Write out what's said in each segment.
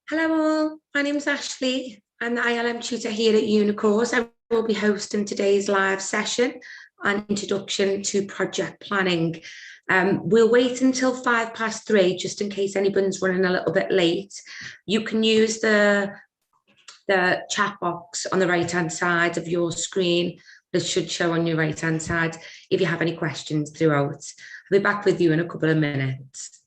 Hello all, my name is Ashley. I'm the ILM tutor here at Unicourse. I will be hosting today's live session on Introduction to Project Planning. We'll wait until 3:05 just in case anyone's running a little bit late. You can use the chat box on the right hand side of your screen. This should show on your right hand side if you have any questions throughout. I'll be back with you in a couple of minutes.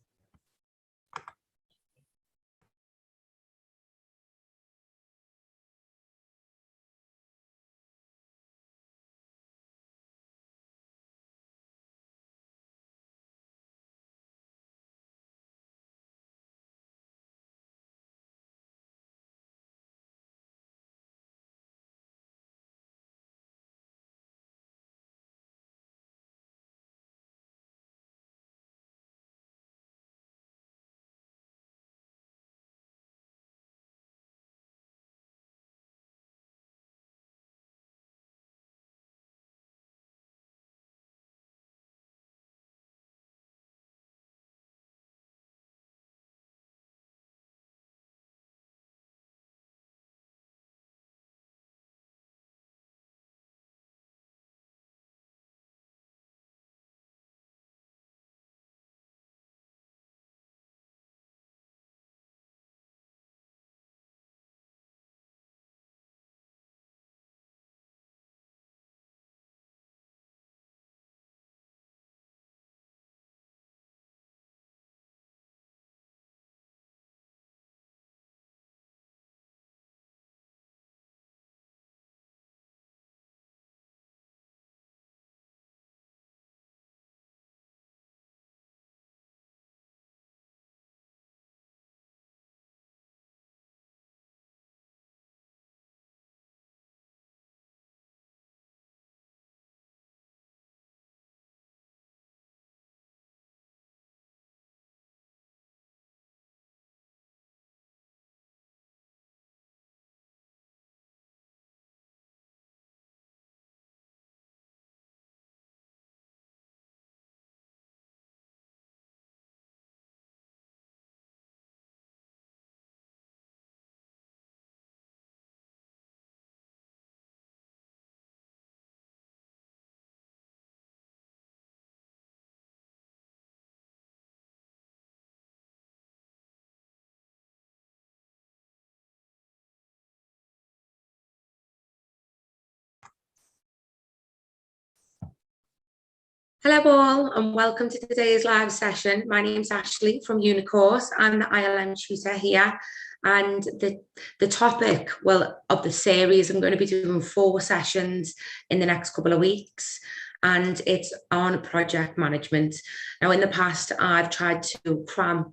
Hello all and welcome to today's live session. My name is Ashley from Unicourse. I'm the ILM tutor here, and the topic of the series, I'm going to be doing 4 sessions in the next couple of weeks, and it's on project management. Now in the past I've tried to cram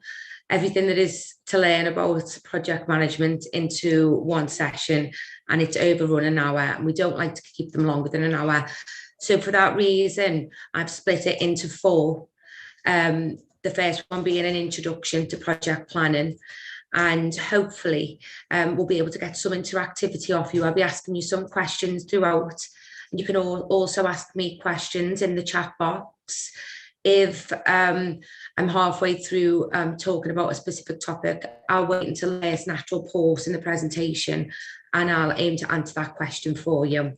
everything that is to learn about project management into one session, and it's overrun an hour, and we don't like to keep them longer than an hour. So for that reason, I've split it into 4. The first one being an introduction to project planning, and hopefully we'll be able to get some interactivity off you. I'll be asking you some questions throughout. You can also ask me questions in the chat box. If I'm halfway through talking about a specific topic, I'll wait until there's natural pause in the presentation and I'll aim to answer that question for you.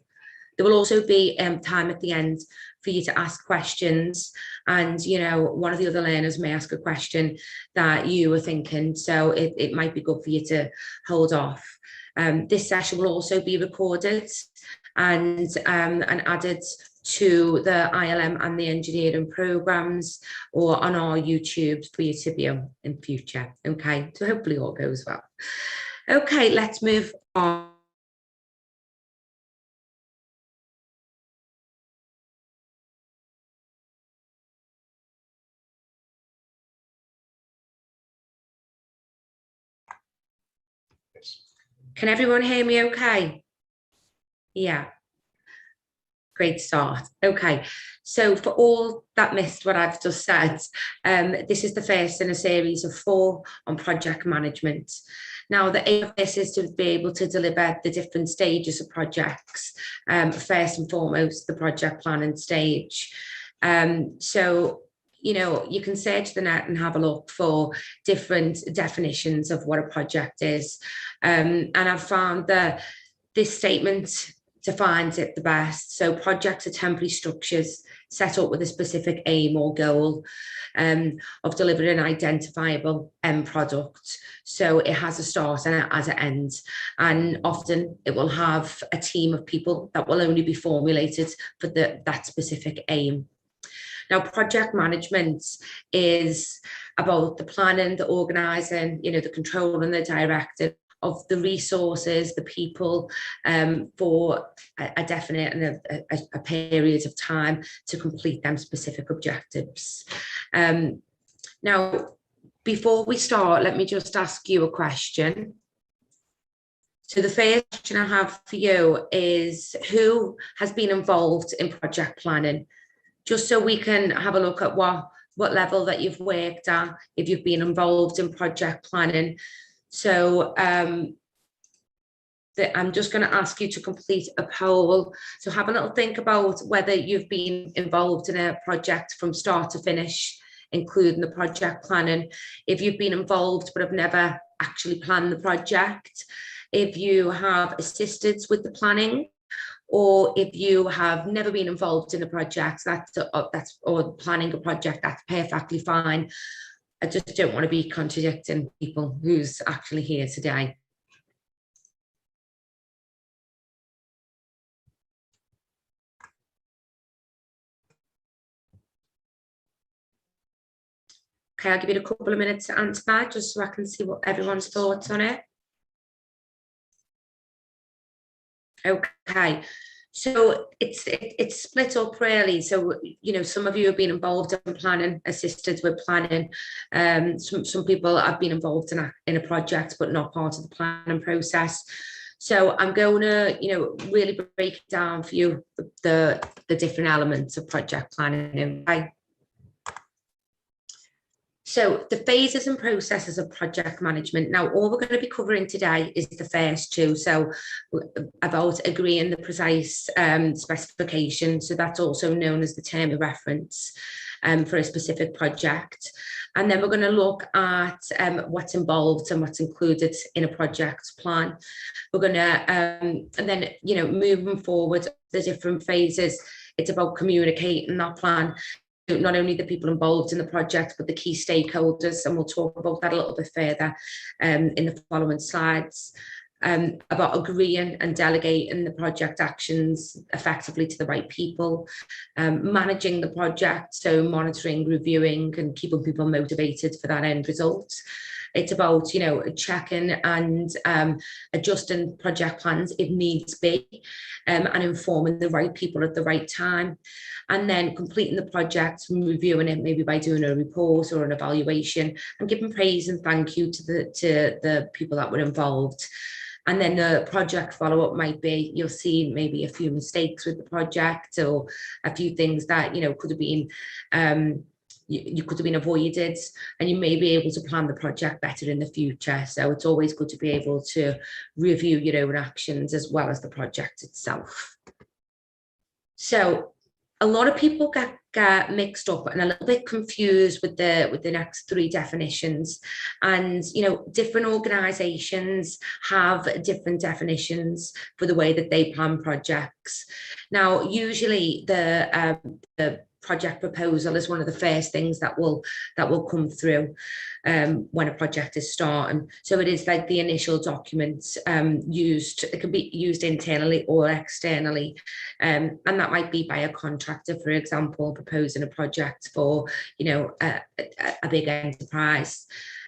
There will also be time at the end for you to ask questions, and one of the other learners may ask a question that you were thinking, so it might be good for you to hold off. This session will also be recorded and added to the ILM and the engineering programs or on our YouTube for you to view in future. Okay, so hopefully all goes well. Okay, let's move on. Can everyone hear me okay? Yeah. Great start. Okay, so for all that missed what I've just said, this is the first in a series of 4 on project management. Now, the aim of this is to be able to deliver the different stages of projects, first and foremost, the project planning stage. So you know, you can search the net and have a look for different definitions of what a project is. And I've found that this statement defines it the best. So projects are temporary structures set up with a specific aim or goal of delivering an identifiable end product. So it has a start and it has an end. And often it will have a team of people that will only be formulated for that specific aim. Now, project management is about the planning, the organising, you know, the control and the directing of the resources, the people, for a definite and a period of time to complete them specific objectives. Now, before we start, let me just ask you a question. So the first question I have for you is, who has been involved in project planning? Just so we can have a look at what level that you've worked at, if you've been involved in project planning. So I'm just going to ask you to complete a poll. So have a little think about whether you've been involved in a project from start to finish, including the project planning. If you've been involved but have never actually planned the project, if you have assisted with the planning, or if you have never been involved in a project, or planning a project, that's perfectly fine. I just don't want to be contradicting people who's actually here today. Okay, I'll give you a couple of minutes to answer that, just so I can see what everyone's thoughts on it. Okay, so it's split up really. So, you know, some of you have been involved in planning, assisted with planning. Some people have been involved in a project, but not part of the planning process. So I'm going to, you know, really break it down for you, the different elements of project planning. Okay? So the phases and processes of project management. Now, all we're going to be covering today is the first two. So about agreeing the precise specification. So that's also known as the term of reference for a specific project. And then we're going to look at what's involved and what's included in a project plan. We're going to, and then, you know, moving forward, the different phases, it's about communicating that plan, not only the people involved in the project, but the key stakeholders, and we'll talk about that a little bit further in the following slides, about agreeing and delegating the project actions effectively to the right people, managing the project, so monitoring, reviewing, and keeping people motivated for that end result. It's about, you know, checking and adjusting project plans if needs be, and informing the right people at the right time. And then completing the project and reviewing it, maybe by doing a report or an evaluation, and giving praise and thank you to the people that were involved. And then the project follow-up might be, you'll see maybe a few mistakes with the project, or a few things that, you know, could have been you could have been avoided, and you may be able to plan the project better in the future. So it's always good to be able to review your own actions as well as the project itself. So a lot of people get mixed up and a little bit confused with the next three definitions. And, you know, different organisations have different definitions for the way that they plan projects. Now, usually the project proposal is one of the first things that will come through when a project is starting. So it is like the initial documents used. It can be used internally or externally, and that might be by a contractor, for example, proposing a project for, you know, a big enterprise,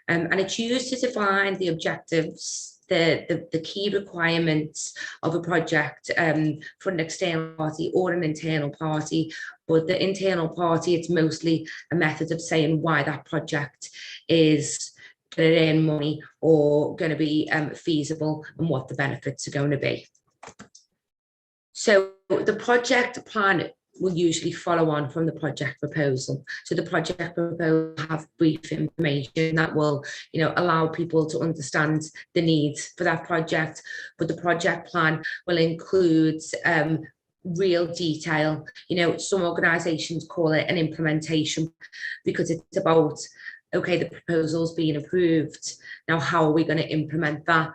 and it's used to define the objectives, the key requirements of a project for an external party or an internal party. But the internal party, it's mostly a method of saying why that project is going to earn money or going to be feasible, and what the benefits are going to be. So the project plan will usually follow on from the project proposal. So the project proposal will have brief information that will, you know, allow people to understand the needs for that project. But the project plan will include real detail. You know, some organisations call it an implementation because it's about, okay, the proposal's being approved. Now, how are we going to implement that?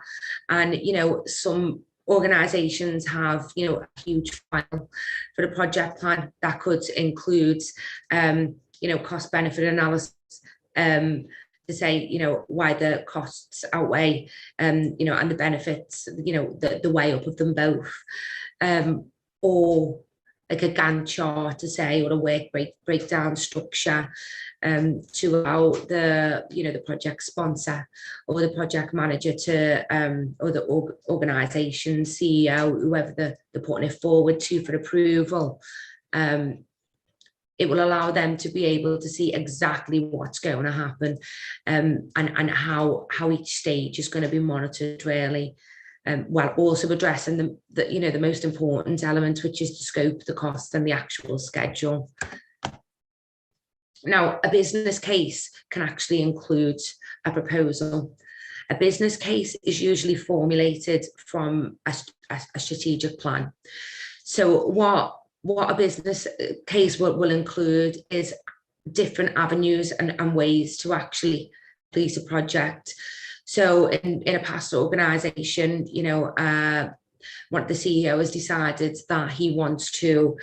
And, you know, some organisations have, you know, a huge file for the project plan that could include, you know, cost benefit analysis, to say, you know, why the costs outweigh, you know, and the benefits, you know, the way up of them both. Or like a Gantt chart to say, or a work breakdown structure, to allow the, you know, the project sponsor or the project manager to, or the organisation CEO, whoever they're putting it forward to for approval. It will allow them to be able to see exactly what's going to happen, and how each stage is going to be monitored really, while also addressing the you know, the most important element, which is the scope, the cost, and the actual schedule. Now, a business case can actually include a proposal. A business case is usually formulated from a strategic plan. So what a business case will include is different avenues and ways to actually complete a project. So in a past organisation, you know, one of the CEO has decided that he wants to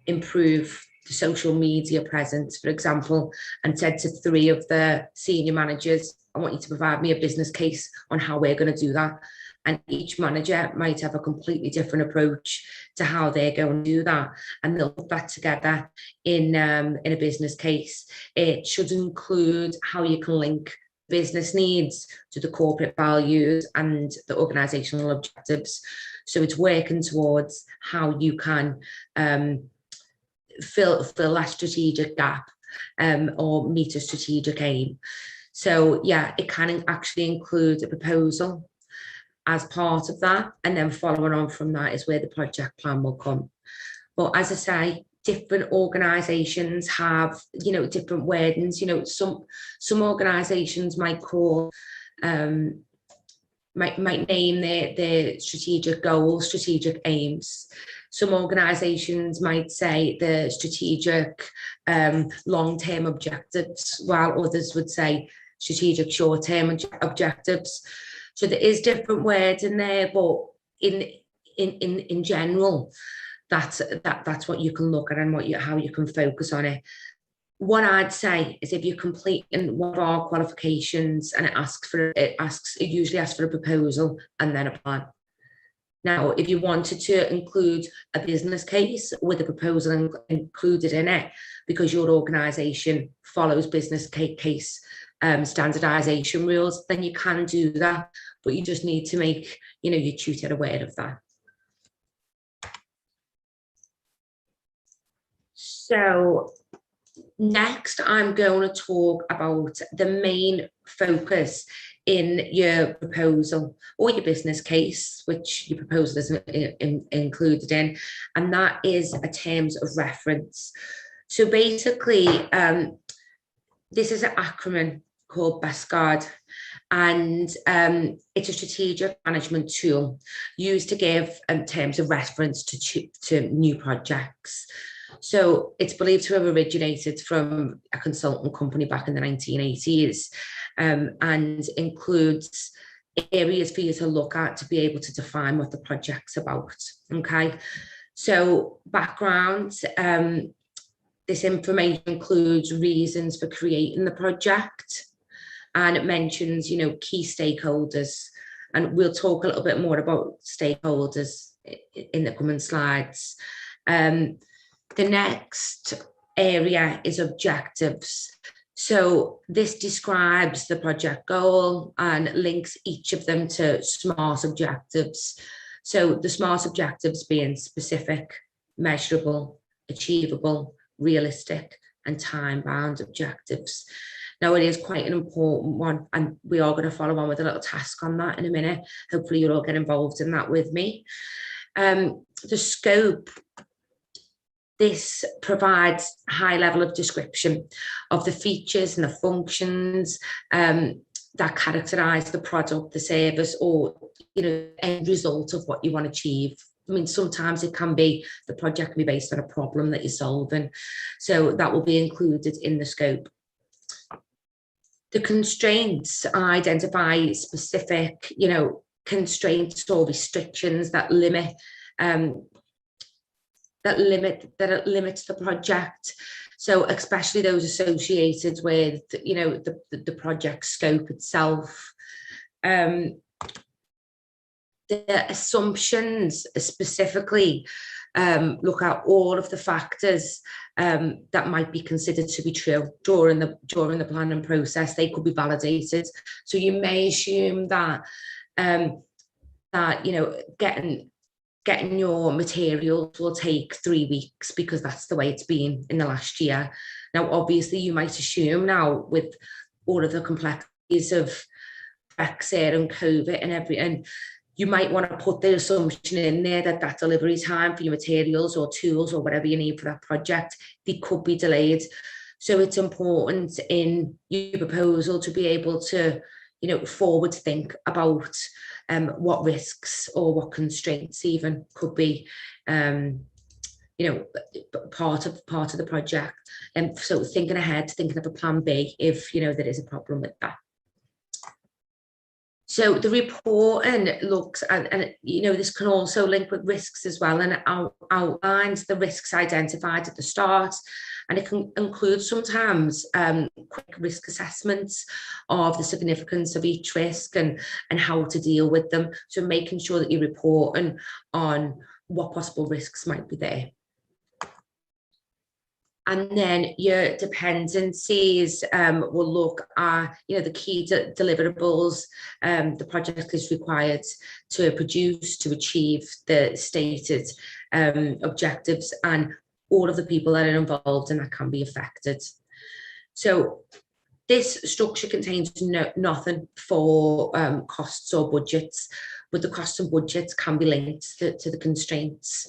improve the social media presence, for example, and said to 3 of the senior managers, I want you to provide me a business case on how we're going to do that. And each manager might have a completely different approach to how they're going to do that, and they'll put that together in a business case. It should include how you can link business needs to the corporate values and the organisational objectives. So it's working towards how you can fill that strategic gap, or meet a strategic aim. So yeah, it can actually include a proposal as part of that, and then following on from that is where the project plan will come. But as I say, different organisations have, you know, different wordings. You know, some organisations might call, might name their strategic goals, strategic aims. Some organisations might say the strategic long-term objectives, while others would say strategic short-term objectives. So there is different words in there, but in general, that's what you can look at and how you can focus on it. What I'd say is, if you're completing one of our qualifications and it usually asks for a proposal and then a plan. Now, if you wanted to include a business case with a proposal included in it, because your organisation follows business case standardisation rules, then you can do that, but you just need to make, you know, your tutor aware of that. So next, I'm going to talk about the main focus in your proposal or your business case, which your proposal is included in, and that is a terms of reference. So basically, this is an acronym called BESCARD, and it's a strategic management tool used to give terms of reference to new projects. So it's believed to have originated from a consultant company back in the 1980s, and includes areas for you to look at to be able to define what the project's about. Okay, so background, this information includes reasons for creating the project, and it mentions, you know, key stakeholders, and we'll talk a little bit more about stakeholders in the coming slides. The next area is objectives. So this describes the project goal and links each of them to SMART objectives. So the SMART objectives being specific, measurable, achievable, realistic, and time-bound objectives. Now, it is quite an important one, and we are going to follow on with a little task on that in a minute. Hopefully you'll all get involved in that with me. The scope. This provides a high level of description of the features and the functions that characterize the product, the service, or, you know, end result of what you want to achieve I mean, sometimes it can be, the project can be based on a problem that you're solving. So that will be included in the scope. The constraints identify specific, constraints or restrictions that limit limits the project. So especially those associated with, the project scope itself. The assumptions specifically look at all of the factors that might be considered to be true during the planning process. They could be validated. So you may assume that getting your materials will take 3 weeks because that's the way it's been in the last year. Now, obviously, you might assume now with all of the complexities of Brexit and COVID and everything, you might want to put the assumption in there that delivery time for your materials or tools or whatever you need for that project, they could be delayed. So it's important in your proposal to be able to, forward think about what risks or what constraints even could be, part of the project. And so thinking ahead, thinking of a plan B if, there is a problem with that. So the reporting looks at, and this can also link with risks as well, and it outlines the risks identified at the start, and it can include sometimes quick risk assessments of the significance of each risk and how to deal with them. So making sure that you're reporting on what possible risks might be there. And then your dependencies will look at, the key deliverables the project is required to produce to achieve the stated objectives, and all of the people that are involved and that can be affected. So this structure contains nothing for costs or budgets, but the costs and budgets can be linked to the constraints,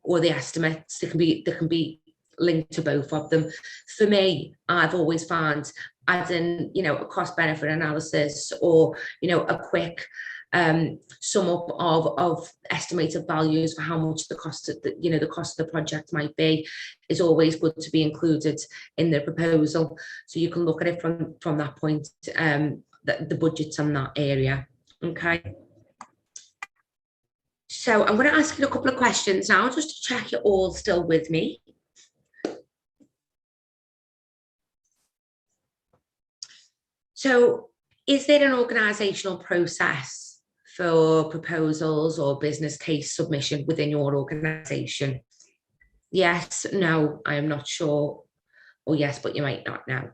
or the estimates. They can be linked to both of them. For me, I've always found adding, a cost benefit analysis or, a quick sum up of estimated values for how much the cost of the cost of the project might be is always good to be included in the proposal. So you can look at it from that point, the budgets on that area. Okay. So I'm going to ask you a couple of questions now, just to check you're all still with me. So is there an organisational process for proposals or business case submission within your organisation? Yes, no, I am not sure, or yes, but you might not know.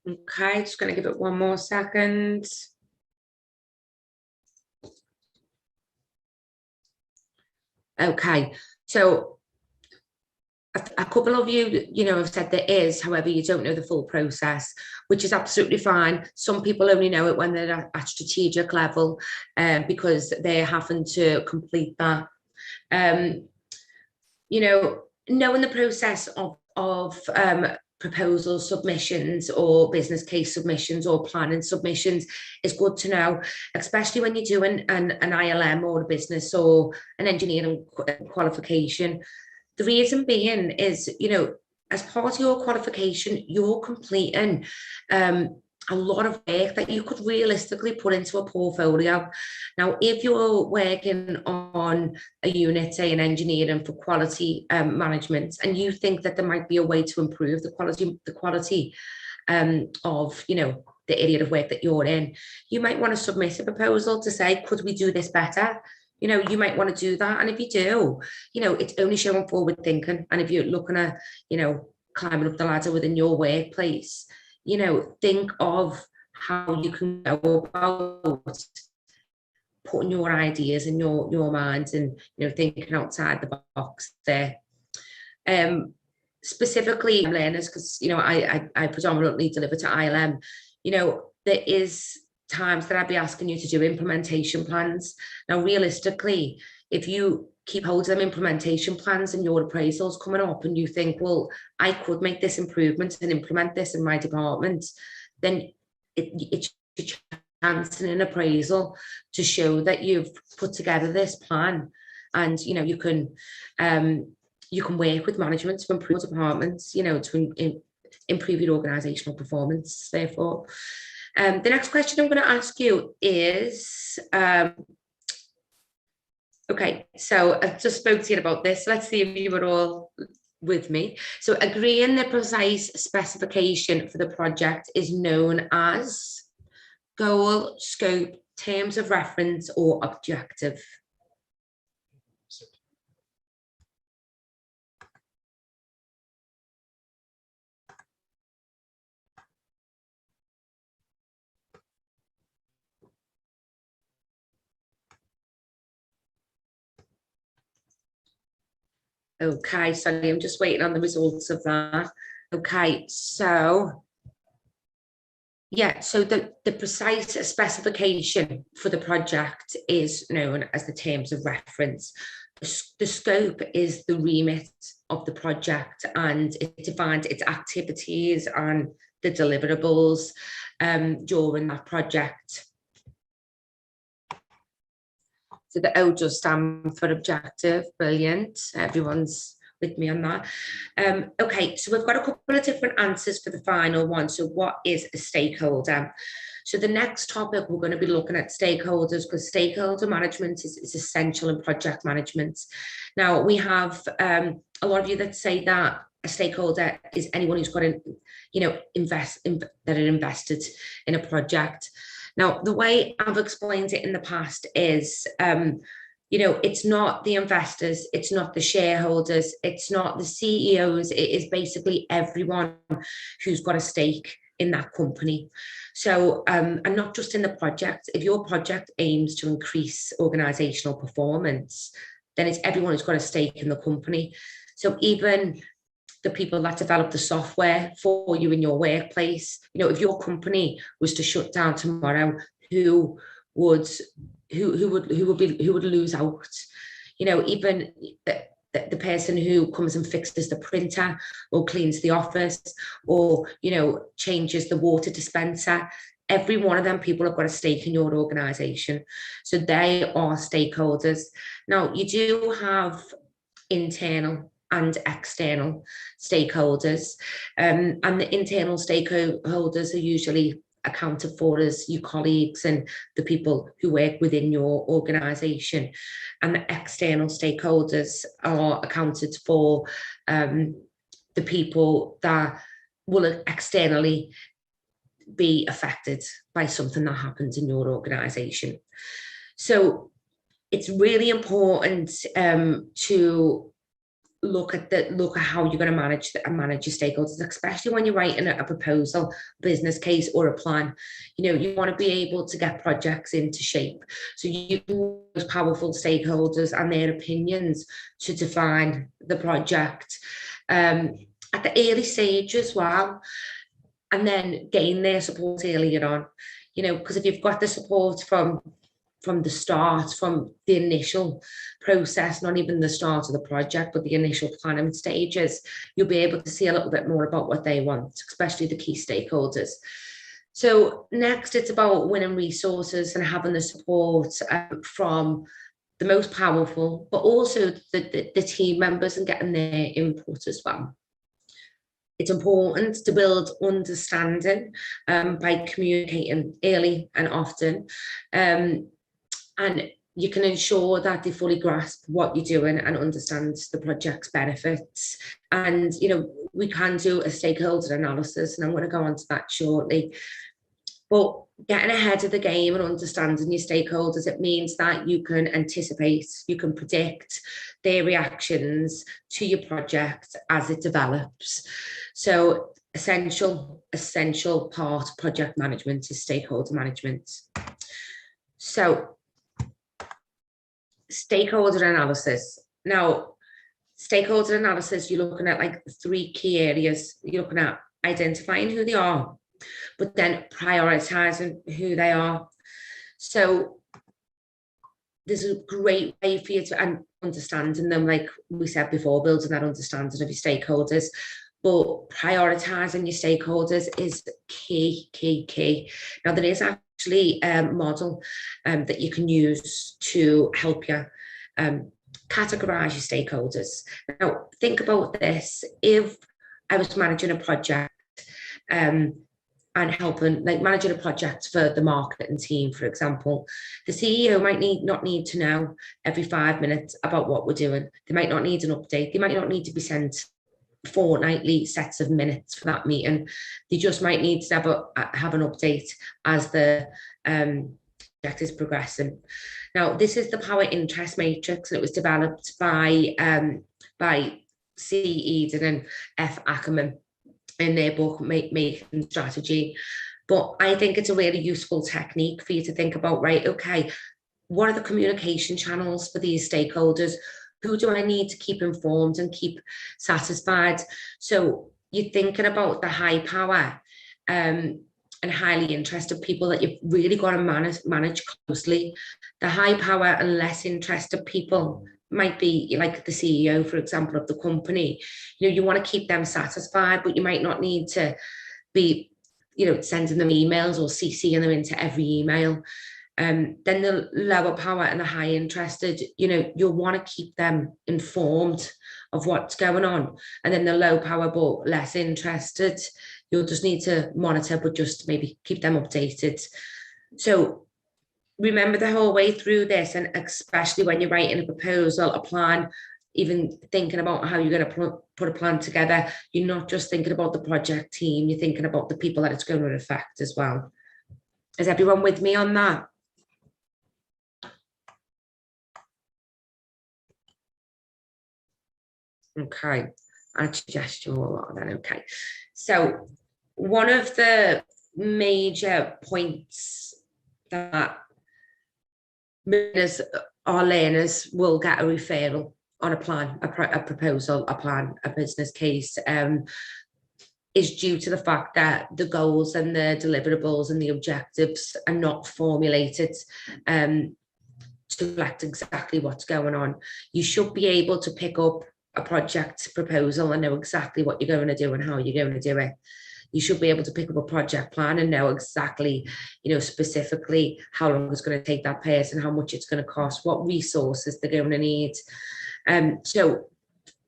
Okay, just going to give it one more second. Okay, so a couple of you, have said there is, however, you don't know the full process, which is absolutely fine. Some people only know it when they're at strategic level, because they're having to complete that. Knowing the process of proposal submissions or business case submissions or planning submissions is good to know, especially when you're doing an ILM or a business or an engineering qualification. The reason being is, as part of your qualification, you're completing a lot of work that you could realistically put into a portfolio. Now, if you're working on a unit, say in engineering for quality management, and you think that there might be a way to improve the quality of, the area of work that you're in, you might want to submit a proposal to say, could we do this better? You might want to do that. And if you do, it's only showing forward thinking. And if you're looking at, climbing up the ladder within your workplace, think of how you can go about putting your ideas in your mind and, thinking outside the box there. Specifically learners, because, I predominantly deliver to ILM, there is times that I'd be asking you to do implementation plans. Now, realistically, if you keep hold of them implementation plans and your appraisals coming up and you think, well, I could make this improvement and implement this in my department, then it's your chance in an appraisal to show that you've put together this plan, and you can work with management to improve departments, to improve your organizational performance. Therefore, the next question I'm going to ask you is, okay, so I just spoke to you about this. Let's see if you were all with me. So agreeing the precise specification for the project is known as goal, scope, terms of reference, or objective. Okay, sorry, I'm just waiting on the results of that. Okay, so yeah, so the precise specification for the project is known as the terms of reference. The scope is the remit of the project, and it defines its activities and the deliverables during that project. So the O does stand for objective. Brilliant. Everyone's with me on that. Okay, so we've got a couple of different answers for the final one. So what is a stakeholder? So the next topic, we're going to be looking at stakeholders, because stakeholder management is essential in project management. Now, we have a lot of you that say that a stakeholder is anyone who's got an, that are invested in a project. Now, the way I've explained it in the past is, it's not the investors, it's not the shareholders, it's not the CEOs, it is basically everyone who's got a stake in that company. So, and not just in the project. If your project aims to increase organizational performance, then it's everyone who's got a stake in the company. So even the people that develop the software for you in your workplace, if your company was to shut down tomorrow, who would lose out? Even the person who comes and fixes the printer or cleans the office or changes the water dispenser. Every one of them people have got a stake in your organization, so they are stakeholders. Now, you do have internal and external stakeholders, and the internal stakeholders are usually accounted for as your colleagues and the people who work within your organization, and the external stakeholders are accounted for, the people that will externally be affected by something that happens in your organization. So it's really important to look at how you're going to manage your stakeholders, especially when you're writing a proposal, business case, or a plan. You want to be able to get projects into shape, so you can use powerful stakeholders and their opinions to define the project at the early stage as well, and then gain their support earlier on. Because if you've got the support from the start, from the initial process, not even the start of the project, but the initial planning stages, you'll be able to see a little bit more about what they want, especially the key stakeholders. So next, it's about winning resources and having the support from the most powerful, but also the team members, and getting their input as well. It's important to build understanding by communicating early and often. And you can ensure that they fully grasp what you're doing and understand the project's benefits. And, we can do a stakeholder analysis, and I'm going to go on to that shortly. But getting ahead of the game and understanding your stakeholders, it means that you can anticipate, you can predict their reactions to your project as it develops. So essential part of project management is stakeholder management. So stakeholder analysis. Now, stakeholder analysis, you're looking at like 3 key areas. You're looking at identifying who they are, but then prioritizing who they are. So there's a great way for you to understanding them, like we said before, building that understanding of your stakeholders. But prioritizing your stakeholders is key. Now, there is actually a model that you can use to help you categorize your stakeholders. Now, think about this. If I was managing a project and helping, like managing a project for the marketing team, for example, the CEO might not need to know every 5 minutes about what we're doing. They might not need an update. They might not need to be sent fortnightly sets of minutes for that meeting. They just might need to have an update as the project is progressing. Now, this is the power interest matrix, and it was developed by C. Eden and F. Ackerman in their book Making Strategy. But I think it's a really useful technique for you to think about, right? Okay, what are the communication channels for these stakeholders? Who do I need to keep informed and keep satisfied? So you're thinking about the high power and highly interested people that you've really got to manage closely. The high power and less interested people might be like the CEO, for example, of the company. You want to keep them satisfied, but you might not need to be, sending them emails or CCing them into every email. Then the lower power and the high interested, you'll want to keep them informed of what's going on. And then the low power but less interested, you'll just need to monitor, but just maybe keep them updated. So remember the whole way through this, and especially when you're writing a proposal, a plan, even thinking about how you're going to put a plan together, you're not just thinking about the project team, you're thinking about the people that it's going to affect as well. Is everyone with me on that? Okay, I suggest you all are then. Okay, so one of the major points that our learners will get a referral on a plan, a proposal, a plan, a business case, is due to the fact that the goals and the deliverables and the objectives are not formulated to reflect exactly what's going on. You should be able to pick up a project proposal and know exactly what you're going to do and how you're going to do it. You should be able to pick up a project plan and know exactly, specifically how long it's going to take that person, how much it's going to cost, what resources they're going to need. So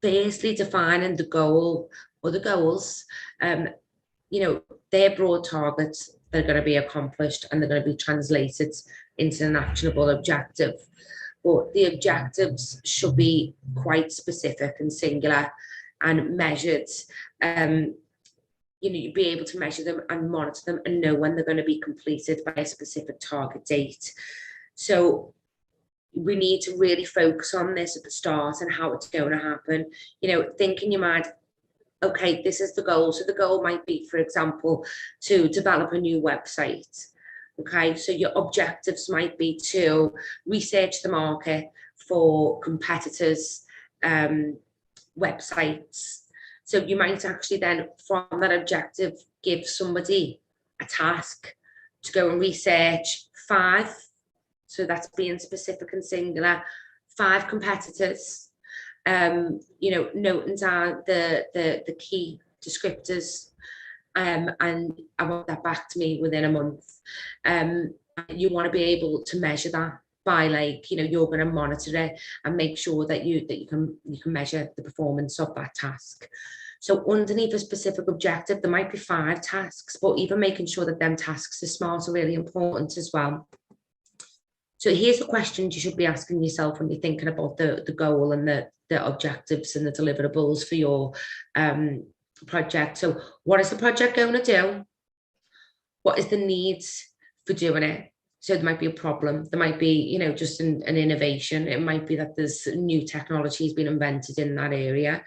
basically defining the goal or the goals, they're broad targets that are going to be accomplished and they're going to be translated into an actionable objective. But the objectives should be quite specific and singular and measured. You'd be able to measure them and monitor them and know when they're going to be completed by a specific target date. So we need to really focus on this at the start and how it's going to happen. Think in your mind, okay, this is the goal. So the goal might be, for example, to develop a new website. Okay, so your objectives might be to research the market for competitors' websites. So you might actually then, from that objective, give somebody a task to go and research 5. So that's being specific and singular. 5 competitors. Noting down the key descriptors. And I want that back to me within a month. You want to be able to measure that by you're going to monitor it and make sure that you can measure the performance of that task. So underneath a specific objective, there might be 5 tasks, but even making sure that them tasks are smart are really important as well. So here's the questions you should be asking yourself when you're thinking about the goal and the objectives and the deliverables for your project. So what is the project going to do? What is the needs for doing it? So there might be a problem. There might be, just an innovation. It might be that there's new technologies being invented in that area.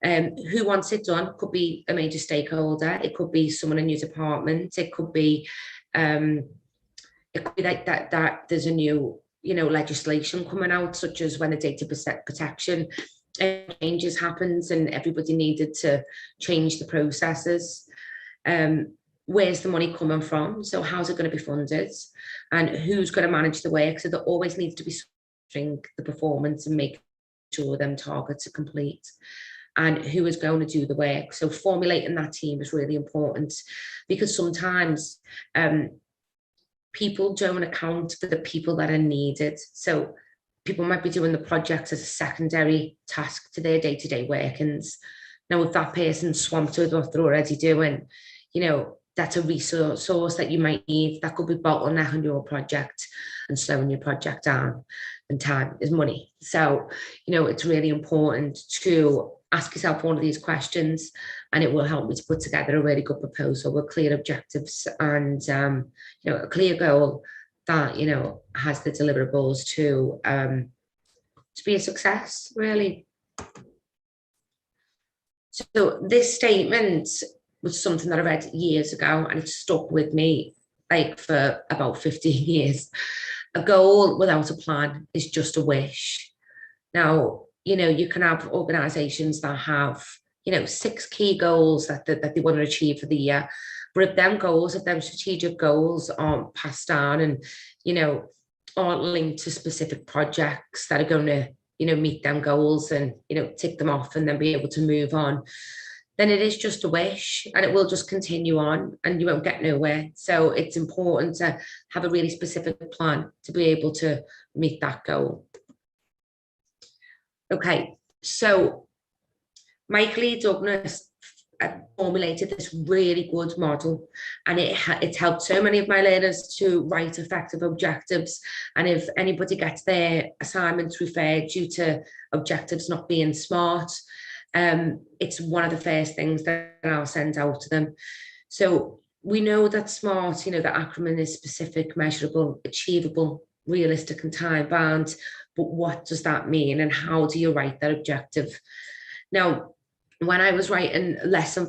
Who wants it done? Could be a major stakeholder. It could be someone in your department. It could be like that there's a new, legislation coming out, such as when the data protection changes happens and everybody needed to change the processes. where's the money coming from? So how's it going to be funded? And who's going to manage the work? So there always needs to be the performance and make sure them targets are complete. And who is going to do the work? So formulating that team is really important, because sometimes people don't account for the people that are needed. So people might be doing the projects as a secondary task to their day-to-day workings. Now, if that person's swamped with what they're already doing, you know, that's a resource that you might need that could be bottlenecking your project and slowing your project down. And time is money. So, you know, it's really important to ask yourself one of these questions, and it will help me to put together a really good proposal with clear objectives and, you know, a clear goal that, you know, has the deliverables to be a success, really. So this statement was something that I read years ago, and it stuck with me like for about 15 years. A goal without a plan is just a wish. Now, you know, you can have organizations that have, you know, 6 key goals that they want to achieve for the year. But if them goals, if them strategic goals aren't passed on and, you know, aren't linked to specific projects that are going to, you know, meet them goals and, you know, tick them off and then be able to move on, then it is just a wish and it will just continue on and you won't get nowhere. So it's important to have a really specific plan to be able to meet that goal. Okay, so Michael E. Douglas formulated this really good model, and it's helped so many of my learners to write effective objectives. And if anybody gets their assignments referred due to objectives not being SMART, it's one of the first things that I'll send out to them. So we know that SMART, you know, the acronym is specific, measurable, achievable, realistic, and time bound. But what does that mean, and how do you write that objective? Now, when I was writing lesson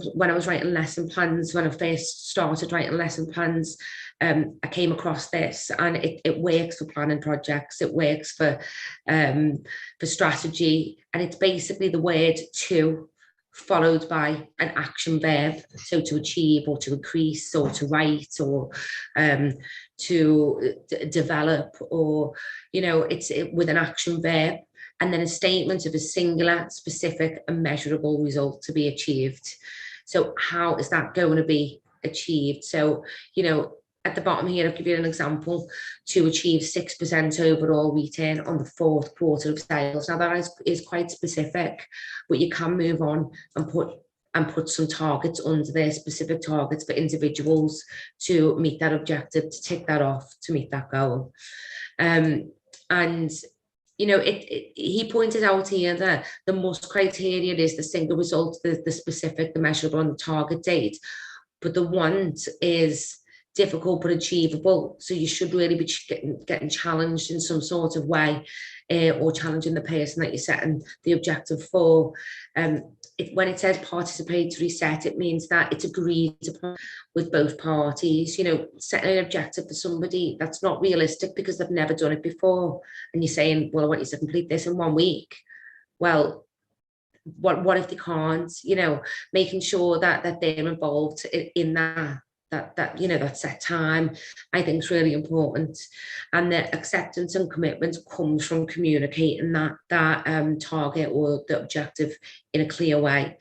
plans, when I first started writing lesson plans, I came across this, and it works for planning projects. It works for strategy, and it's basically the word to followed by an action verb. So to achieve, or to increase, or to write, or to develop, or, you know, it's with an action verb. And then a statement of a singular, specific, and measurable result to be achieved. So how is that going to be achieved? So, you know, at the bottom here, I'll give you an example: to achieve 6% overall return on the 4th quarter of sales. Now that is quite specific, but you can move on and put some targets under there, specific targets for individuals to meet that objective, to tick that off, to meet that goal. And you know, he pointed out here that the must criteria is the single result, the specific, the measurable, and the target date. But the want is difficult but achievable. So you should really be getting challenged in some sort of way, or challenging the person that you're setting the objective for. When it says participatory set, it means that it's agreed upon with both parties. You know, setting an objective for somebody that's not realistic because they've never done it before, and you're saying, well, I want you to complete this in 1 week. Well, what if they can't? You know, making sure that they're involved in that you know, that set time, I think is really important. And the acceptance and commitment comes from communicating that target or the objective in a clear way.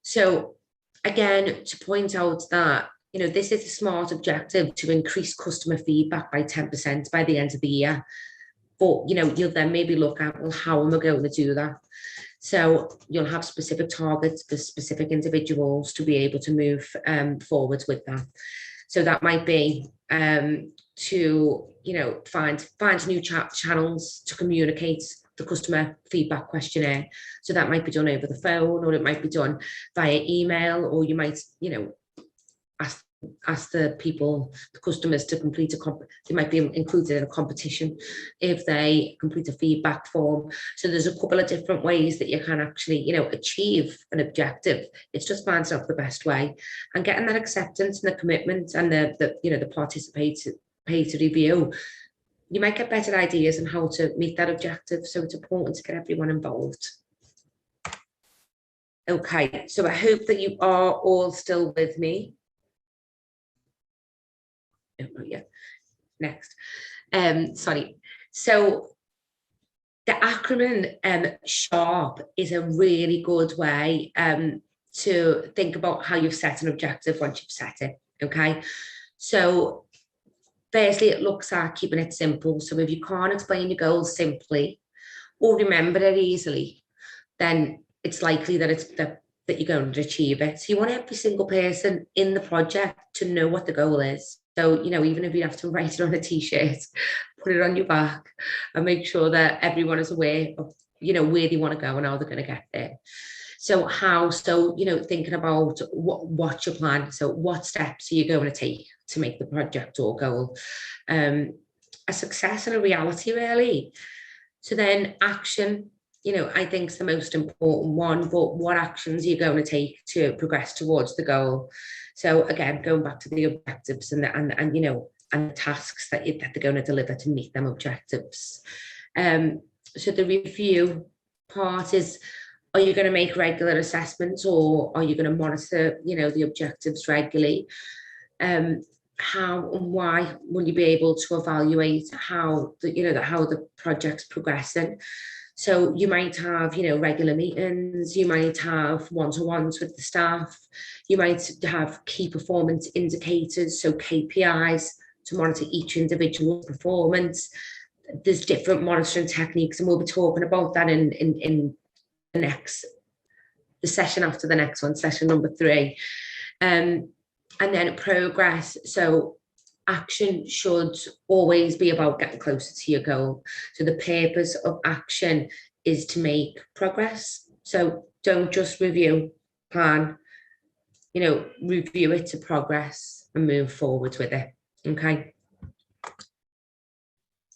So again, to point out that, you know, this is a SMART objective to increase customer feedback by 10% by the end of the year. But, you know, you'll then maybe look at, well, how am I going to do that? So you'll have specific targets for specific individuals to be able to move forwards with that. So that might be to, you know, find new channels to communicate the customer feedback questionnaire. So that might be done over the phone, or it might be done via email, or you might, you know, ask the customers to complete they might be included in a competition if they complete a feedback form. So there's a couple of different ways that you can actually, you know, achieve an objective. It's just finding out the best way and getting that acceptance and the commitment and the you know, the participatory view. You might get better ideas on how to meet that objective. So it's important to get everyone involved. Okay, so I hope that you are all still with me. yeah, next. Sorry. So the acronym SHARP is a really good way to think about how you've set an objective once you've set it. Okay. So firstly, it looks at keeping it simple. So if you can't explain your goals simply or remember it easily, then it's likely that that you're going to achieve it. So you want every single person in the project to know what the goal is. So, even if you have to write it on a t-shirt, put it on your back and make sure that everyone is aware of, where they want to go and how they're going to get there. So thinking about what's your plan? So what steps are you going to take to make the project or goal a success and a reality, really? So then action, I think is the most important one, but what actions are you going to take to progress towards the goal? So again, going back to the objectives and the tasks that they're going to deliver to meet them objectives. So the review part is, are you going to make regular assessments or are you going to monitor, the objectives regularly? How and why will you be able to evaluate how the project's progressing? So you might have, regular meetings, you might have one-to-ones with the staff, you might have key performance indicators, so KPIs to monitor each individual performance. There's different monitoring techniques, and we'll be talking about that in the session after the next one, session number 3. And then progress. So action should always be about getting closer to your goal. So the purpose of action is to make progress. So don't just review, plan, review it to progress and move forward with it. Okay.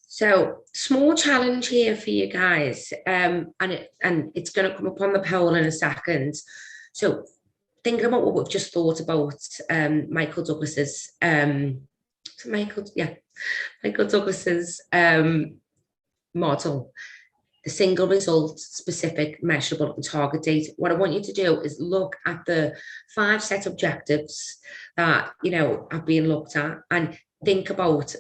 So small challenge here for you guys, and it's going to come up on the poll in a second. So thinking about what we've just thought about, Michael Douglas's model, the single result, specific, measurable, and target date. What I want you to do is look at the 5 set objectives that have been looked at, and think about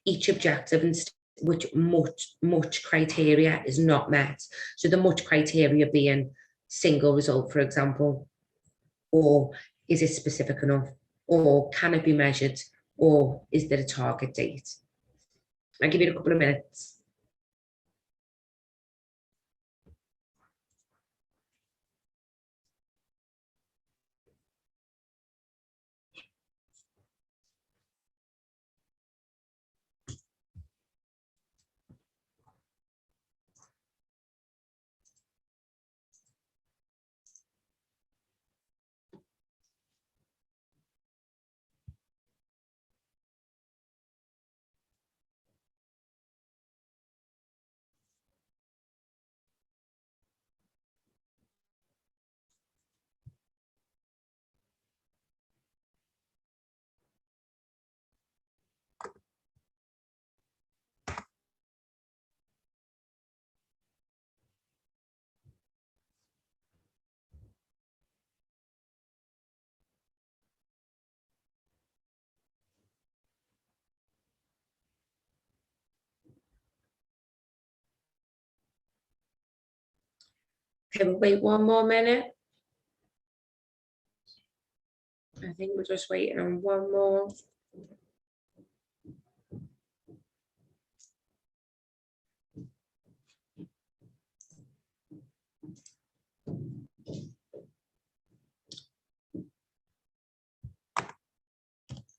each objective and which much criteria is not met. So the much criteria being single result, for example, or is it specific enough, or can it be measured, or is there a target date? I'll give you a couple of minutes. Okay, we'll wait one more minute. I think we're just waiting on one more.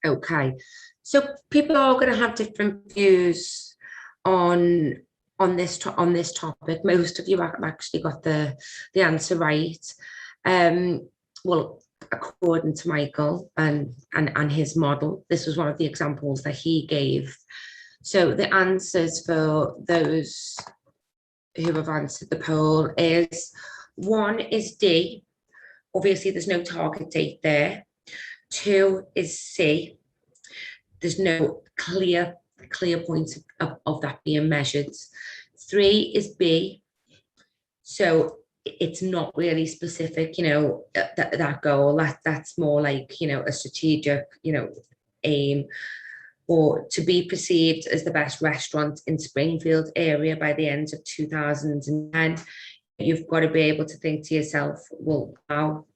Okay, so people are going to have different views on this topic. Most of you have actually got the answer right. Well, according to Michael and his model, this was one of the examples that he gave. So the answers for those who have answered the poll is 1 is D. Obviously, there's no target date there. 2 is C. There's no clear points of that being measured. 3 is B. So it's not really specific, that goal. That's more like, a strategic, aim, or to be perceived as the best restaurant in Springfield area by the end of 2010. You've got to be able to think to yourself, well, how,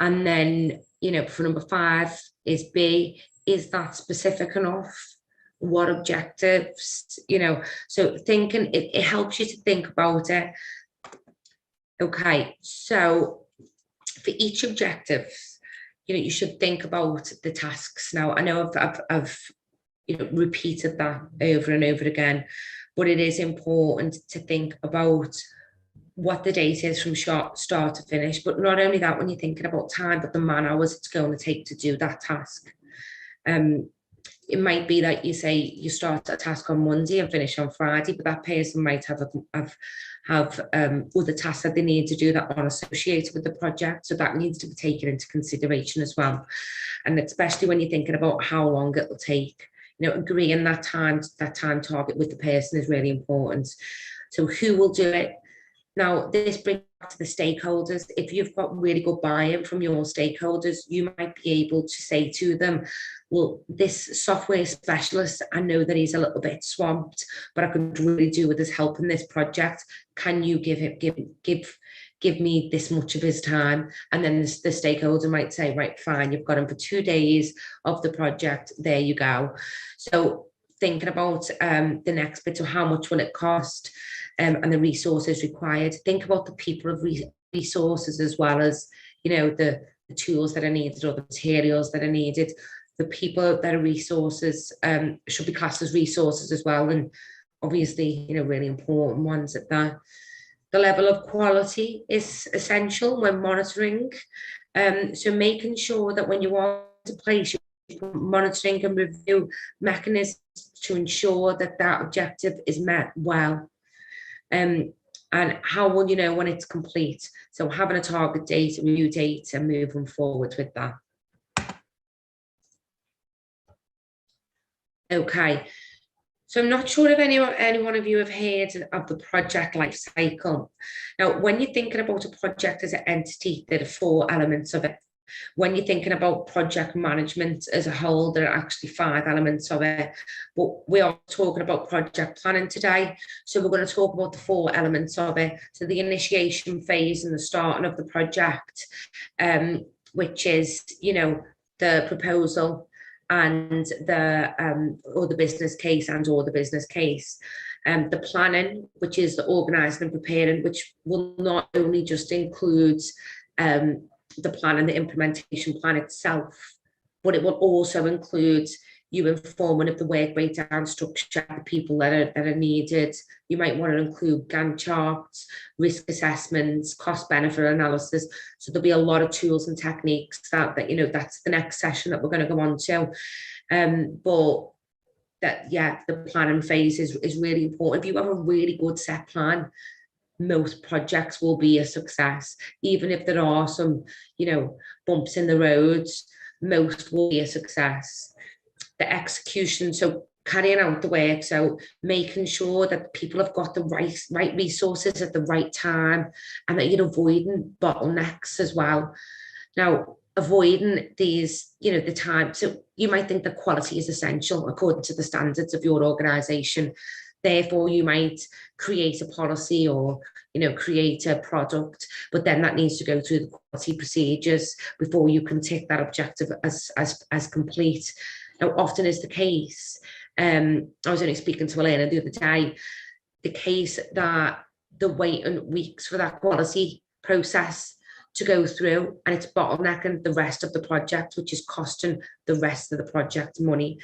and then, for number 5 is B, is that specific enough? What objectives, so thinking, it helps you to think about it. Okay, so for each objective, you should think about the tasks. Now, I know I've repeated that over and over again, but it is important to think about what the date is from start to finish. But not only that, when you're thinking about time, but the man hours it's going to take to do that task. It might be that you say you start a task on Monday and finish on Friday, but that person might have other tasks that they need to do that aren't associated with the project. So that needs to be taken into consideration as well. And especially when you're thinking about how long it will take, agreeing that time target with the person is really important. So who will do it? Now, this brings back to the stakeholders. If you've got really good buy-in from your stakeholders, you might be able to say to them, well, this software specialist, I know that he's a little bit swamped, but I could really do with his help in this project. Can you give me this much of his time? And then the stakeholder might say, right, fine, you've got him for 2 days of the project. There you go. So thinking about the next bit of how much will it cost, and the resources required. Think about the people of resources as well as, the tools that are needed or the materials that are needed. The people that are resources should be classed as resources as well. And obviously, really important ones at that. The level of quality is essential when monitoring. So making sure that when you are to place monitoring and review mechanisms to ensure that that objective is met well. And how will you know when it's complete? So having a target date, a review date, and moving forward with that. Okay, so I'm not sure if any one of you have heard of the project life cycle. Now, when you're thinking about a project as an entity, there are 4 elements of it. When you're thinking about project management as a whole, there are actually 5 elements of it. But we are talking about project planning today. So we're going to talk about the 4 elements of it. So the initiation phase and the starting of the project, which is, the proposal and or the business case or the business case. The planning, which is the organising and preparing, which will not only just include the plan and the implementation plan itself, but it will also include you informing of the work breakdown structure, the people that are needed. You might want to include Gantt charts, risk assessments, cost benefit analysis. So there'll be a lot of tools and techniques that that's the next session that we're going to go on to. But the planning phase is really important. If you have a really good set plan, most projects will be a success. Even if there are some, bumps in the roads, most will be a success. The execution, so carrying out the work, so making sure that people have got the right resources at the right time, and that you're avoiding bottlenecks as well. Now, avoiding these, the time, so you might think that quality is essential according to the standards of your organisation. Therefore, you might create a policy or, create a product, but then that needs to go through the quality procedures before you can tick that objective as complete. Now, often is the case, I was only speaking to Elena the other day, the case that they're waiting weeks for that quality process to go through, and it's bottlenecking the rest of the project, which is costing the rest of the project money.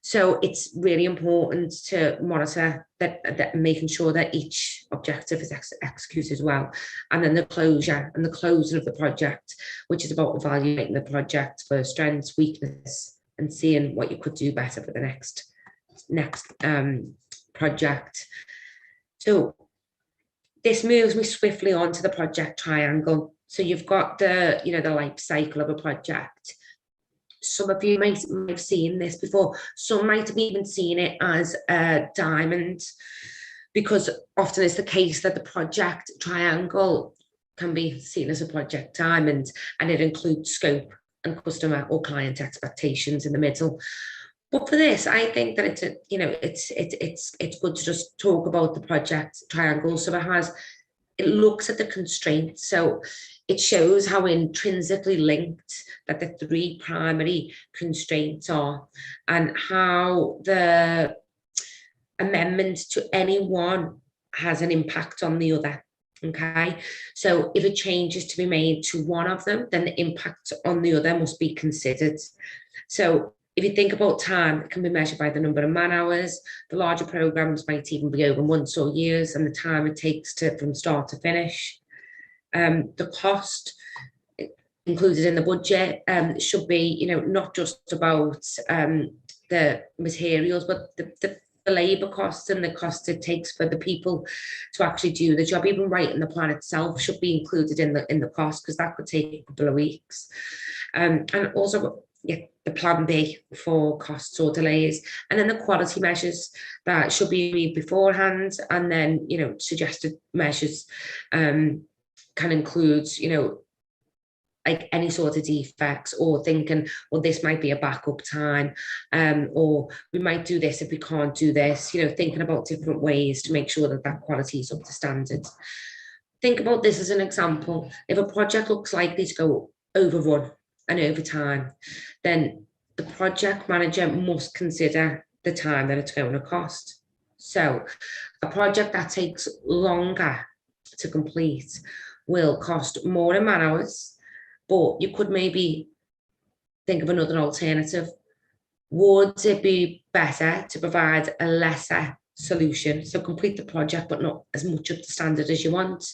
So it's really important to monitor that making sure that each objective is executed well. And then the closure and the closing of the project, which is about evaluating the project for strengths, weakness, and seeing what you could do better for the next project. So this moves me swiftly on to the project triangle. So you've got the life cycle of a project. Some of you might have seen this before. Some might have even seen it as a diamond, because often it's the case that the project triangle can be seen as a project diamond, and it includes scope, and customer or client expectations in the middle. But for this, I think that it's good to just talk about the project triangle. So it looks at the constraints. So it shows how intrinsically linked that the three primary constraints are, and how the amendment to any one has an impact on the other. Okay, so if a change is to be made to one of them, then the impact on the other must be considered. So if you think about time, it can be measured by the number of man hours. The larger programs might even be over months or years, and the time it takes from start to finish. The cost included in the budget should be, not just about the materials, but the labour costs and the cost it takes for the people to actually do the job. Even writing the plan itself should be included in the cost, because that could take a couple of weeks. And also, the plan B for costs or delays, and then the quality measures that should be made beforehand, and then suggested measures can include like any sort of defects, or thinking, well, this might be a backup time, or we might do this if we can't do this, thinking about different ways to make sure that quality is up to standard. Think about this as an example. If a project looks likely to go overrun and over time, then the project manager must consider the time that it's going to cost. So a project that takes longer to complete will cost more in man hours, but you could maybe think of another alternative. Would it be better to provide a lesser solution? So complete the project, but not as much up to standard as you want.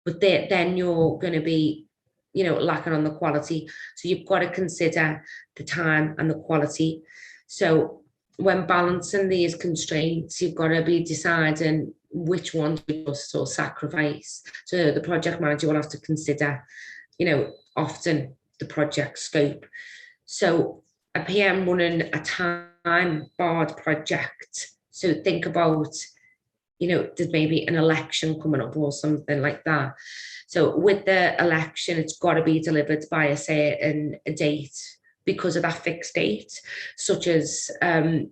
But then you're going to be lacking on the quality. So you've got to consider the time and the quality. So when balancing these constraints, you've got to be deciding which ones you must sort of sacrifice. So the project manager will have to consider, often the project scope. So a PM running a time-barred project. So think about, there's maybe an election coming up or something like that. So with the election, it's got to be delivered by a certain date because of that fixed date, such as, so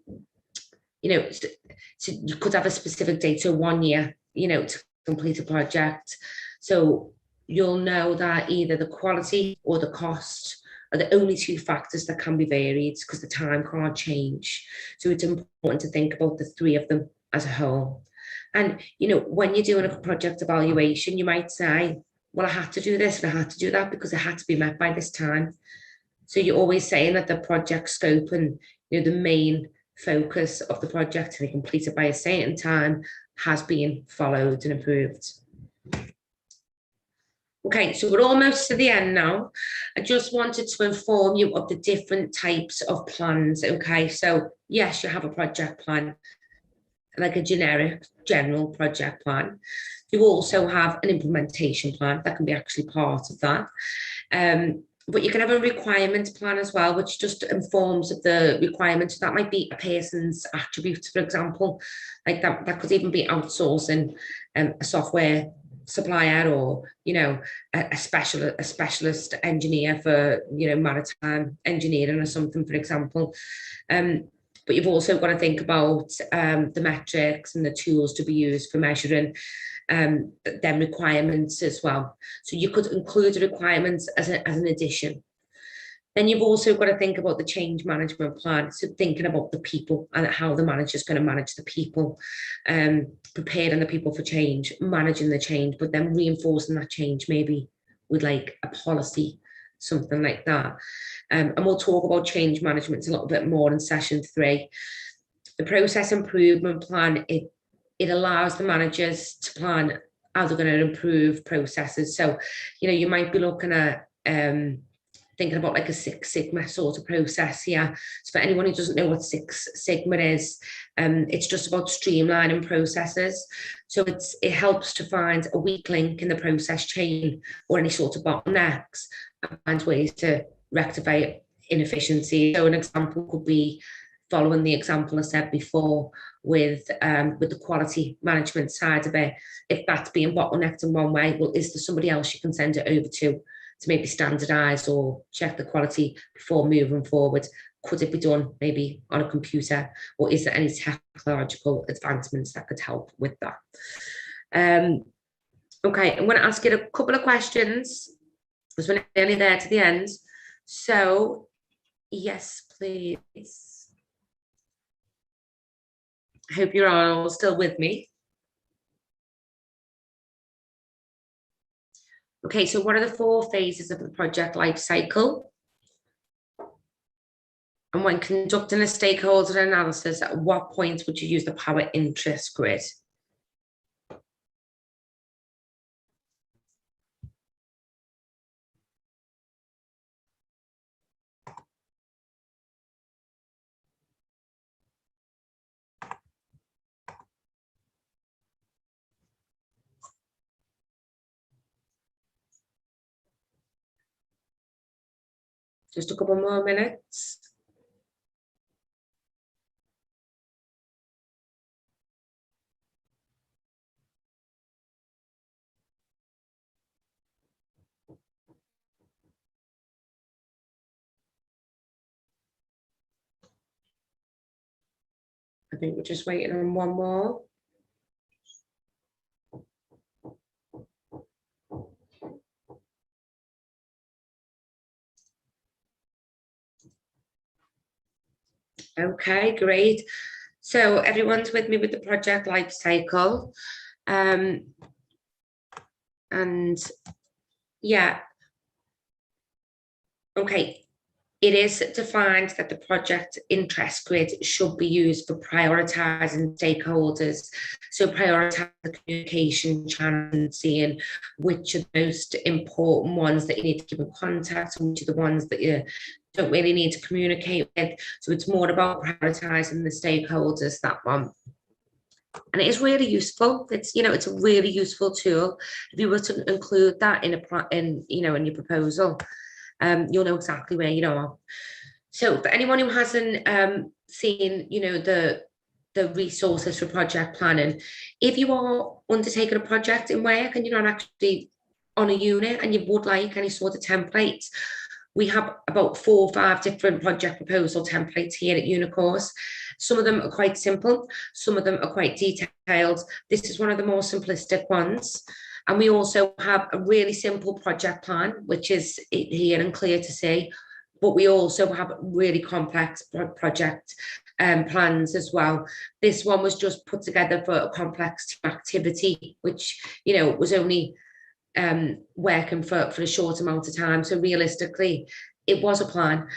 you could have a specific date, so 1 year, to complete a project. So you'll know that either the quality or the cost are the only two factors that can be varied, because the time can't change. So it's important to think about the three of them as a whole. And, when you're doing a project evaluation, you might say, well, I had to do this and I had to do that because it had to be met by this time. So you're always saying that the project scope and, the main focus of the project to be completed by a certain time has been followed and approved. Okay, so we're almost to the end now. I just wanted to inform you of the different types of plans. Okay, so yes, you have a project plan, like a general project plan. You also have an implementation plan that can be actually part of that. But you can have a requirements plan as well, which just informs of the requirements. That might be a person's attributes, for example, like that could even be outsourcing a software supplier, or a specialist engineer for maritime engineering or something, for example. But you've also got to think about the metrics and the tools to be used for measuring them requirements as well. So you could include the requirements as an addition. Then you've also got to think about the change management plan. So thinking about the people and how the manager is going to manage the people, preparing the people for change, managing the change, but then reinforcing that change maybe with like a policy, something like that. And we'll talk about change management a little bit more in session 3. The process improvement plan, it allows the managers to plan how they're going to improve processes. So, you might be looking at thinking about like a Six Sigma sort of process here. So for anyone who doesn't know what Six Sigma is, it's just about streamlining processes. So it helps to find a weak link in the process chain or any sort of bottlenecks and find ways to rectify inefficiency. So an example could be following the example I said before with the quality management side of it. If that's being bottlenecked in one way, well, is there somebody else you can send it over to to maybe standardise or check the quality before moving forward? Could it be done maybe on a computer, or is there any technological advancements that could help with that? Okay, I'm going to ask you a couple of questions because we're nearly there to the end. So, yes, please. I hope you're all still with me. Okay, so what are the 4 phases of the project life cycle? And when conducting a stakeholder analysis, at what point would you use the power interest grid? Just a couple more minutes. I think we're just waiting on one more. Okay, great. So everyone's with me with the project life cycle. And yeah, okay. It is defined that the project interest grid should be used for prioritising stakeholders. So prioritise the communication channel and seeing which are the most important ones that you need to keep in contact and which are the ones that you don't really need to communicate with. So it's more about prioritising the stakeholders, that one. And it is really useful. It's, you know, it's a really useful tool. If you were to include that in your proposal, you'll know exactly where you are. So for anyone who hasn't seen, you know, the resources for project planning, if you are undertaking a project in work and you're not actually on a unit and you would like any sort of templates, we have about 4 or 5 different project proposal templates here at Unicourse. Some of them are quite simple, some of them are quite detailed. This is one of the more simplistic ones. And we also have a really simple project plan, which is here and clear to see, but we also have really complex project plans as well. This one was just put together for a complex activity, which, you know, was only working for a short amount of time. So realistically, it was a plan,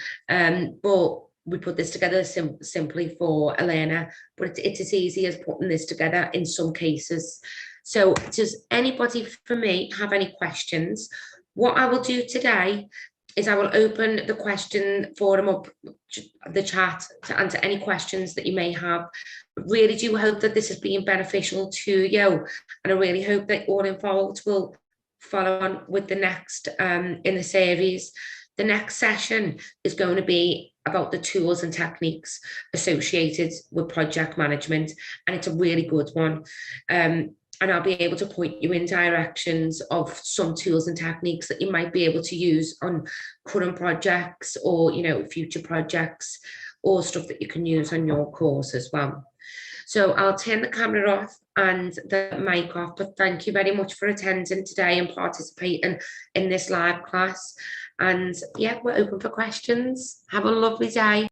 but we put this together simply for a learner, but it's as easy as putting this together in some cases. So does anybody from me have any questions? What I will do today is I will open the question forum up, the chat, to answer any questions that you may have. Really do hope that this has been beneficial to you, and I really hope that all involved will follow on with the next in the series. The next session is going to be about the tools and techniques associated with project management, and it's a really good one. And I'll be able to point you in directions of some tools and techniques that you might be able to use on current projects, or, you know, future projects, or stuff that you can use on your course as well. So I'll turn the camera off and the mic off, but thank you very much for attending today and participating in this live class. And yeah, we're open for questions. Have a lovely day.